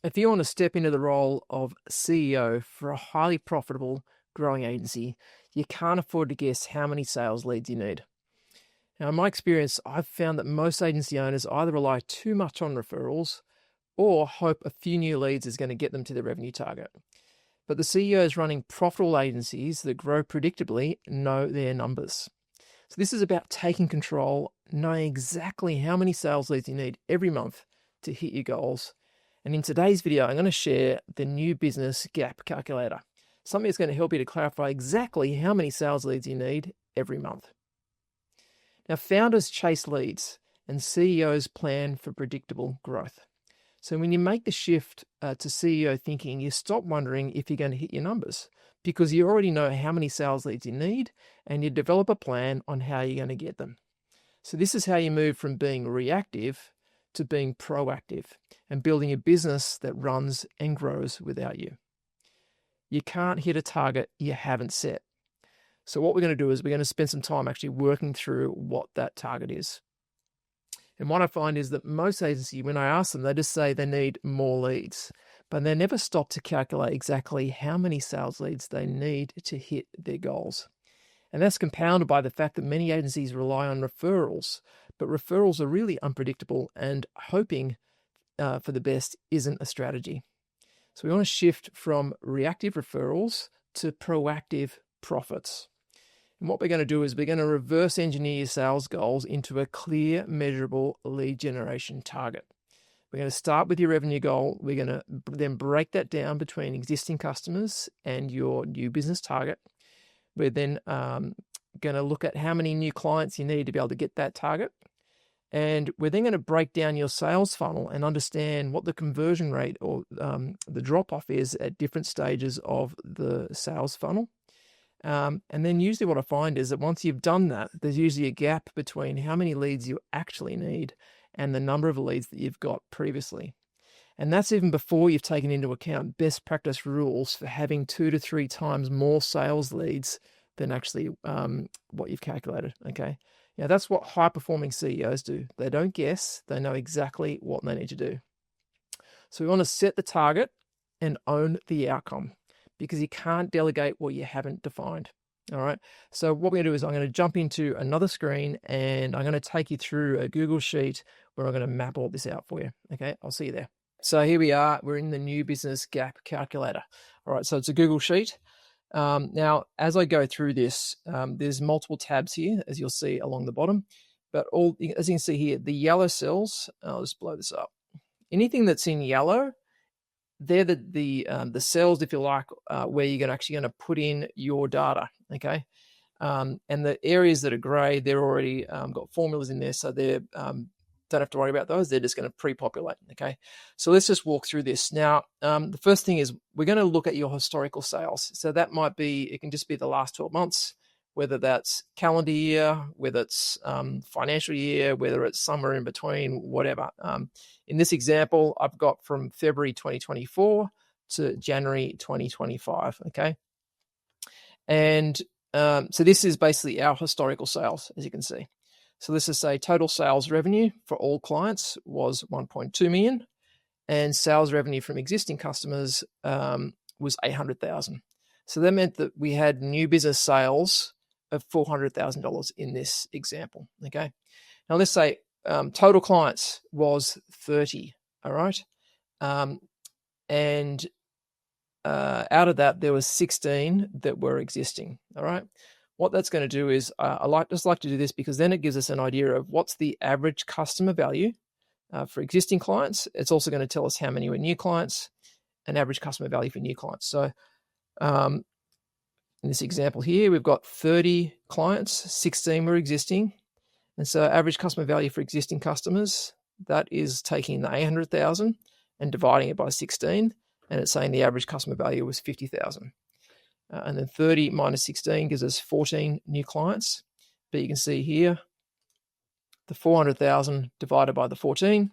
If you want to step into the role of CEO for a highly profitable, growing agency, you can't afford to guess how many sales leads you need. Now, in my experience, I've found that most agency owners either rely too much on referrals or hope a few new leads is going to get them to their revenue target. But the CEOs running profitable agencies that grow predictably know their numbers. So this is about taking control, knowing exactly how many sales leads you need every month to hit your goals. And in today's video, I'm going to share the new business gap calculator, something that's going to help you to clarify exactly how many sales leads you need every month. Now, founders chase leads and CEOs plan for predictable growth. So when you make the shift to CEO thinking, you stop wondering if you're going to hit your numbers because you already know how many sales leads you need and you develop a plan on how you're going to get them. So this is how you move from being reactive to being proactive and building a business that runs and grows without you. You can't hit a target you haven't set. So what we're going to do is we're going to spend some time actually working through what that target is. And what I find is that most agencies, when I ask them, they just say they need more leads, but they never stop to calculate exactly how many sales leads they need to hit their goals. And that's compounded by the fact that many agencies rely on referrals, but referrals are really unpredictable and hoping for the best isn't a strategy. So we want to shift from reactive referrals to proactive profits. And what we're going to do is we're going to reverse engineer your sales goals into a clear, measurable lead generation target. We're going to start with your revenue goal. We're going to then break that down between existing customers and your new business target. We're then going to look at how many new clients you need to be able to get that target. And we're then going to break down your sales funnel and understand what the conversion rate or the drop-off is at different stages of the sales funnel. And then usually what I find is that once you've done that, there's usually a gap between how many leads you actually need and the number of leads that you've got previously. And that's even before you've taken into account best practice rules for having 2 to 3 times more sales leads than actually what you've calculated, okay? Now, that's what high-performing CEOs do. They don't guess. They know exactly what they need to do. So we want to set the target and own the outcome because you can't delegate what you haven't defined, all right? So what we're going to do is I'm going to jump into another screen and I'm going to take you through a Google Sheet where I'm going to map all this out for you, okay? I'll see you there. So here we are. We're in the new business gap calculator. All right, so it's a Google Sheet. Now, as I go through this, there's multiple tabs here, as you'll see along the bottom. But as you can see here, the yellow cells, I'll just blow this up. Anything that's in yellow, they're the cells, if you like, where you're actually going to put in your data, okay? And the areas that are grey, they're already got formulas in there, so they're don't have to worry about those. They're just going to pre-populate, okay? So let's just walk through this. Now, the first thing is we're going to look at your historical sales. So that might be, it can just be the last 12 months, whether that's calendar year, whether it's financial year, whether it's somewhere in between, whatever. In this example, I've got from February 2024 to January 2025, okay? And so this is basically our historical sales, as you can see. So let's just say total sales revenue for all clients was 1.2 million and sales revenue from existing customers was 800,000. So that meant that we had new business sales of $400,000 in this example, okay? Now let's say total clients was 30, all right? And out of that, there was 16 that were existing, all right? What that's going to do is I just like to do this because then it gives us an idea of what's the average customer value for existing clients. It's also going to tell us how many were new clients and average customer value for new clients. So in this example here, we've got 30 clients, 16 were existing. And so average customer value for existing customers, that is taking the 800,000 and dividing it by 16. And it's saying the average customer value was 50,000. And then 30 minus 16 gives us 14 new clients. But you can see here, the 400,000 divided by the 14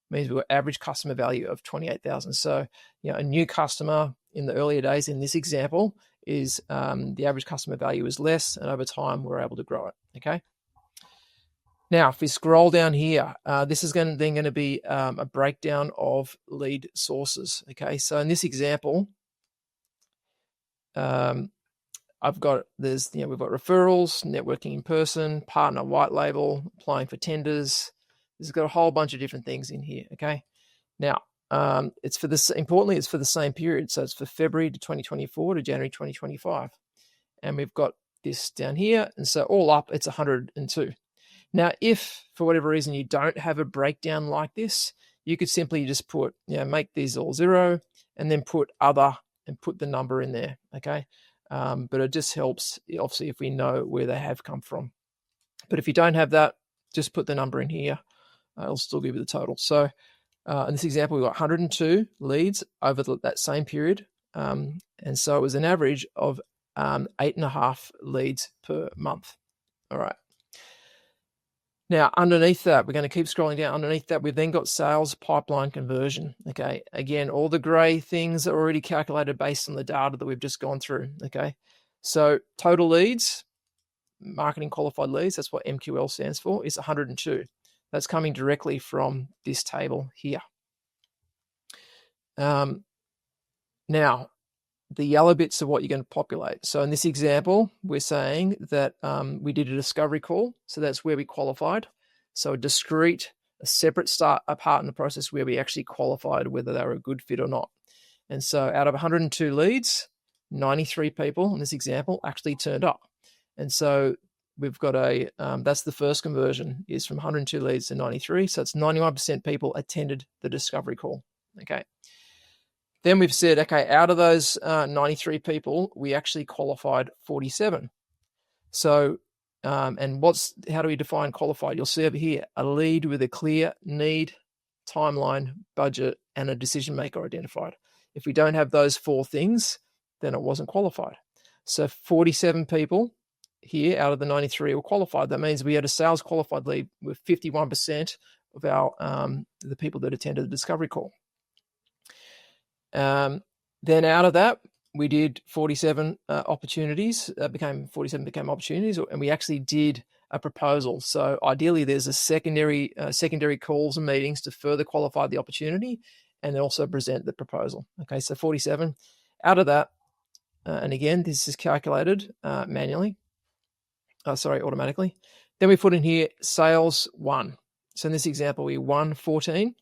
means we've got average customer value of 28,000. So, a new customer in the earlier days in this example is the average customer value is less, and over time we're able to grow it, okay? Now, if we scroll down here, this is then going to be a breakdown of lead sources. Okay, so in this example, we've got referrals, networking in person, partner white label, applying for tenders. This has got a whole bunch of different things in here. Okay, now it's for this. Importantly, it's for the same period, so it's for February to 2024 to January 2025, and we've got this down here, and so all up, it's 102. Now, if for whatever reason you don't have a breakdown like this, you could simply just put, make these all 0 and then put other and put the number in there, okay? But it just helps, obviously, if we know where they have come from. But if you don't have that, just put the number in here. It'll still give you the total. So in this example, we've got 102 leads over that same period. And so it was an average of 8.5 leads per month. All right. Now, underneath that, we're going to keep scrolling down. Underneath that, we've then got sales pipeline conversion. Okay, again, all the gray things are already calculated based on the data that we've just gone through. Okay, so total leads, marketing qualified leads, that's what MQL stands for, is 102. That's coming directly from this table here. Now, the yellow bits are what you're going to populate. So in this example, we're saying that we did a discovery call. So that's where we qualified. So a separate part in the process where we actually qualified whether they were a good fit or not. And so out of 102 leads, 93 people in this example actually turned up. And so we've got that's the first conversion, is from 102 leads to 93. So it's 91% people attended the discovery call. Okay. Then we've said, okay, out of those 93 people, we actually qualified 47. So, how do we define qualified? You'll see over here, a lead with a clear need, timeline, budget, and a decision maker identified. If we don't have those 4 things, then it wasn't qualified. So 47 people here out of the 93 were qualified. That means we had a sales qualified lead with 51% of our the people that attended the discovery call. Then out of that, we did 47 opportunities. 47 became opportunities, and we actually did a proposal. So ideally, there's a secondary calls and meetings to further qualify the opportunity, and then also present the proposal. Okay, so 47 out of that, and again, this is calculated automatically. Then we put in here sales 1. So in this example, we won 14.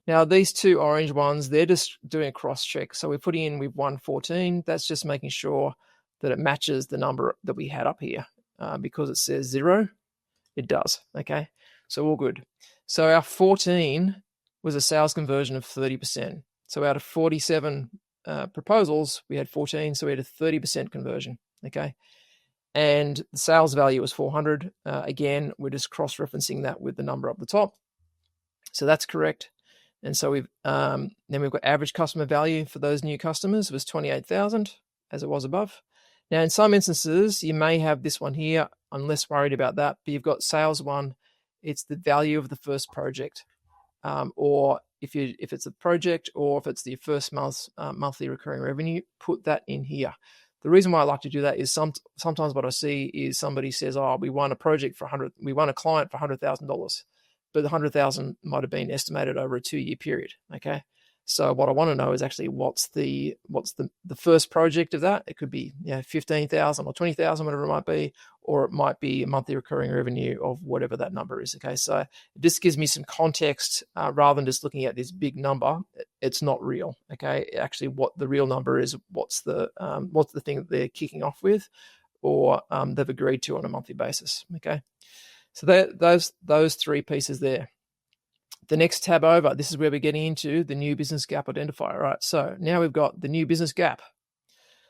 Now, these 2 orange ones, they're just doing a cross-check. So we're putting in, we've won 14. That's just making sure that it matches the number that we had up here. Because it says 0, it does, okay? So all good. So our 14 was a sales conversion of 30%. So out of 47 proposals, we had 14, so we had a 30% conversion, okay? And the sales value was 400. Again, we're just cross-referencing that with the number up the top. So that's correct. And so then we've got average customer value for those new customers was 28,000, as it was above. Now, in some instances, you may have this one here. I'm less worried about that, but you've got sales 1. It's the value of the first project, or if it's a project, or if it's the first month's monthly recurring revenue, put that in here. The reason why I like to do that is sometimes what I see is somebody says, "Oh, we won a project for we won a client for $100,000." But the 100,000 might have been estimated over a 2-year period. Okay, so what I want to know is actually what's the first project of that. It could be 15,000 or 20,000, whatever it might be, or it might be a monthly recurring revenue of whatever that number is. Okay, so this gives me some context rather than just looking at this big number. It's not real. Okay, actually, what the real number is, what's the thing that they're kicking off with, or they've agreed to on a monthly basis. Okay. So those 3 pieces there. The next tab over, this is where we're getting into the new business gap identifier. Right. So now we've got the new business gap.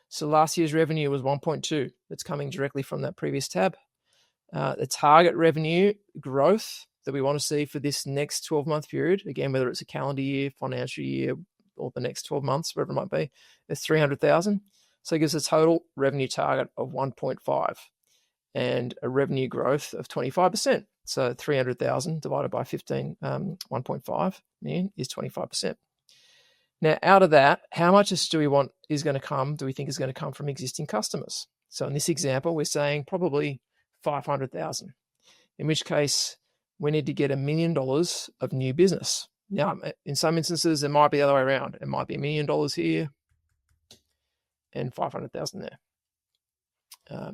So last year's revenue was 1.2. That's coming directly from that previous tab. The target revenue growth that we want to see for this next 12-month period, again, whether it's a calendar year, financial year, or the next 12 months, whatever it might be, is 300,000. So it gives a total revenue target of 1.5. And a revenue growth of 25%. So 300,000 divided by 1.5 million is 25%. Now, out of that, how much do we think is going to come from existing customers? So in this example, we're saying probably 500,000, in which case we need to get $1 million of new business. Now, in some instances, it might be the other way around. It might be $1 million here and 500,000 there.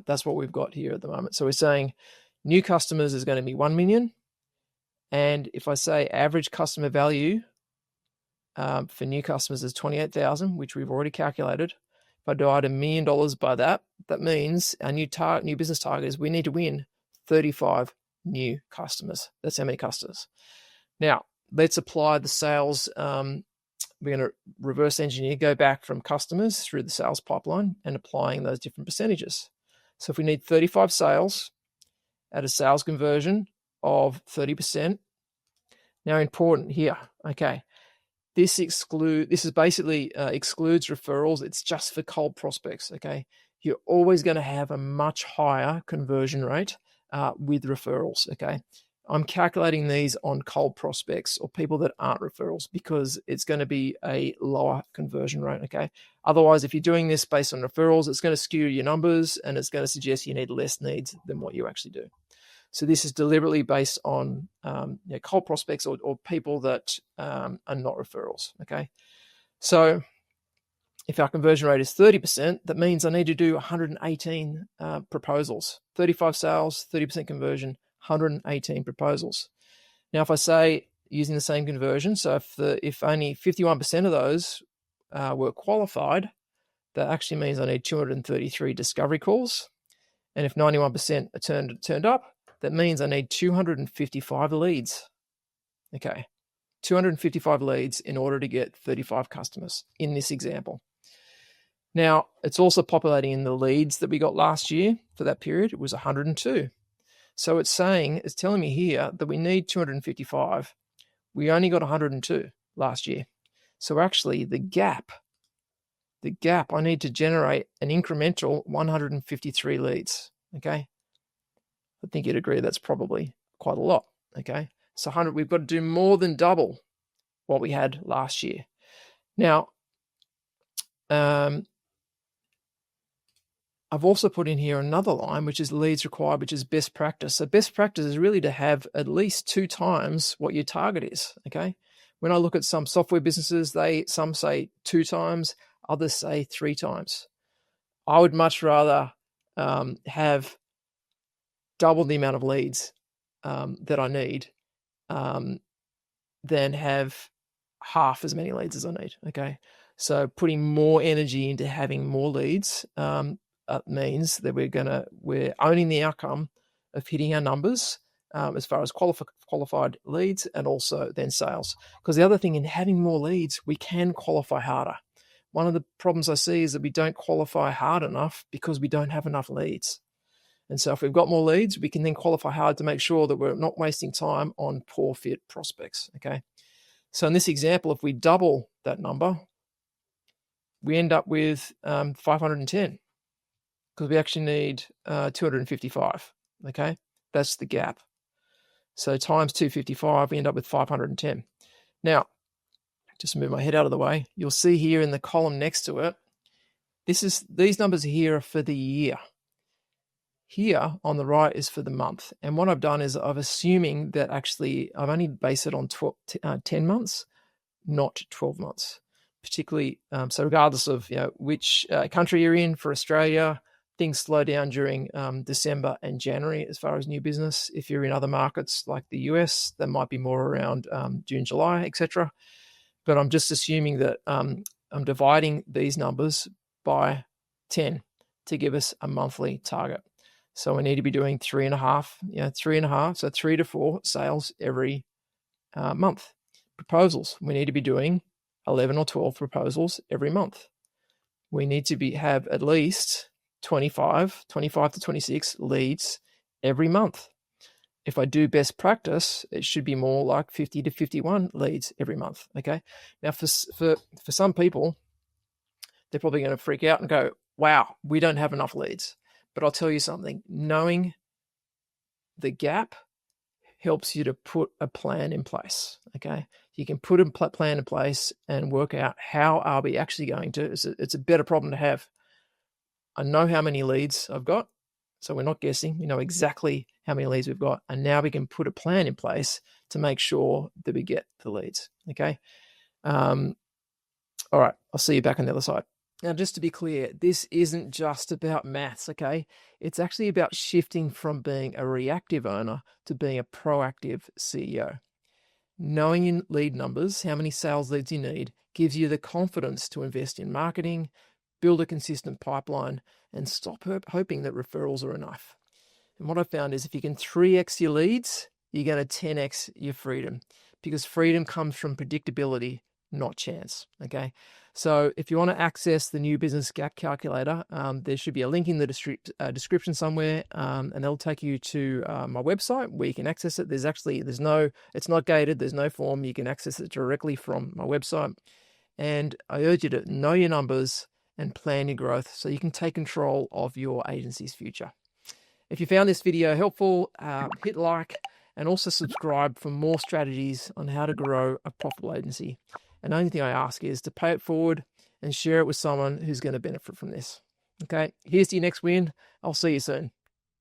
That's what we've got here at the moment. So we're saying new customers is going to be 1 million. And if I say average customer value for new customers is 28,000, which we've already calculated. If I divide $1 million by that, that means our new business target is we need to win 35 new customers. That's how many customers. Now, let's apply the sales. We're going to reverse engineer, go back from customers through the sales pipeline and applying those different percentages. So if we need 35 sales at a sales conversion of 30%. Now, important here, okay, this is basically excludes referrals. It's just for cold prospects, okay? You're always going to have a much higher conversion rate with referrals, okay? I'm calculating these on cold prospects or people that aren't referrals because it's going to be a lower conversion rate, okay? Otherwise, if you're doing this based on referrals, it's going to skew your numbers and it's going to suggest you need less neads than what you actually do. So this is deliberately based on cold prospects or people that are not referrals, okay? So if our conversion rate is 30%, that means I need to do 118 proposals, 35 sales, 30% conversion, 118 proposals. Now, if I say using the same conversion, so if only 51% of those were qualified, that actually means I need 233 discovery calls. And if 91% are turned up, that means I need 255 leads. Okay, 255 leads in order to get 35 customers in this example. Now, it's also populating in the leads that we got last year for that period. It was 102. So it's telling me here that we need 255. We only got 102 last year. So actually the gap, I need to generate an incremental 153 leads, okay? I think you'd agree that's probably quite a lot, okay? So 100, we've got to do more than double what we had last year. Now, I've also put in here another line, which is leads required, which is best practice. So best practice is really to have at least 2 times what your target is, okay? When I look at some software businesses, some say 2 times, others say 3 times. I would much rather have double the amount of leads that I need than have half as many leads as I need, okay? So putting more energy into having more leads means that we're owning the outcome of hitting our numbers as far as qualified leads and also then sales. Because the other thing in having more leads, we can qualify harder. One of the problems I see is that we don't qualify hard enough because we don't have enough leads. And so if we've got more leads, we can then qualify hard to make sure that we're not wasting time on poor fit prospects, okay? So in this example, if we double that number, we end up with 510 because we actually need 255, okay? That's the gap. So times 255, we end up with 510. Now, just move my head out of the way. You'll see here in the column next to it, these numbers here are for the year. Here on the right is for the month. And what I've done is I'm assuming that actually I've only based it on 10 months, not 12 months. Particularly, so regardless of which country you're in, for Australia, things slow down during December and January as far as new business. If you're in other markets like the US, that might be more around June, July, etc. But I'm just assuming that I'm dividing these numbers by 10 to give us a monthly target. So we need to be doing 3.5, so 3 to 4 sales every month. Proposals, we need to be doing 11 or 12 proposals every month. We need to have at least 25 to 26 leads every month. If I do best practice, it should be more like 50 to 51 leads every month, okay? Now, for some people, they're probably going to freak out and go, wow, we don't have enough leads. But I'll tell you something, knowing the gap helps you to put a plan in place, okay? You can put a plan in place and work out how are we actually going to, it's a better problem to have. I know how many leads I've got, so we're not guessing. We know exactly how many leads we've got, and now we can put a plan in place to make sure that we get the leads. Okay. All right. I'll see you back on the other side. Now, just to be clear, this isn't just about maths, okay? It's actually about shifting from being a reactive owner to being a proactive CEO. Knowing your lead numbers, how many sales leads you need, gives you the confidence to invest in marketing, build a consistent pipeline, and stop hoping that referrals are enough. And what I found is if you can 3x your leads, you're going to 10x your freedom, because freedom comes from predictability, not chance. Okay. So if you want to access the new business gap calculator, there should be a link in the description somewhere, and that'll take you to my website where you can access it. It's not gated. There's no form. You can access it directly from my website. And I urge you to know your numbers and plan your growth so you can take control of your agency's future. If you found this video helpful, hit like and also subscribe for more strategies on how to grow a profitable agency. And the only thing I ask is to pay it forward and share it with someone who's going to benefit from this. Okay, here's to your next win. I'll see you soon.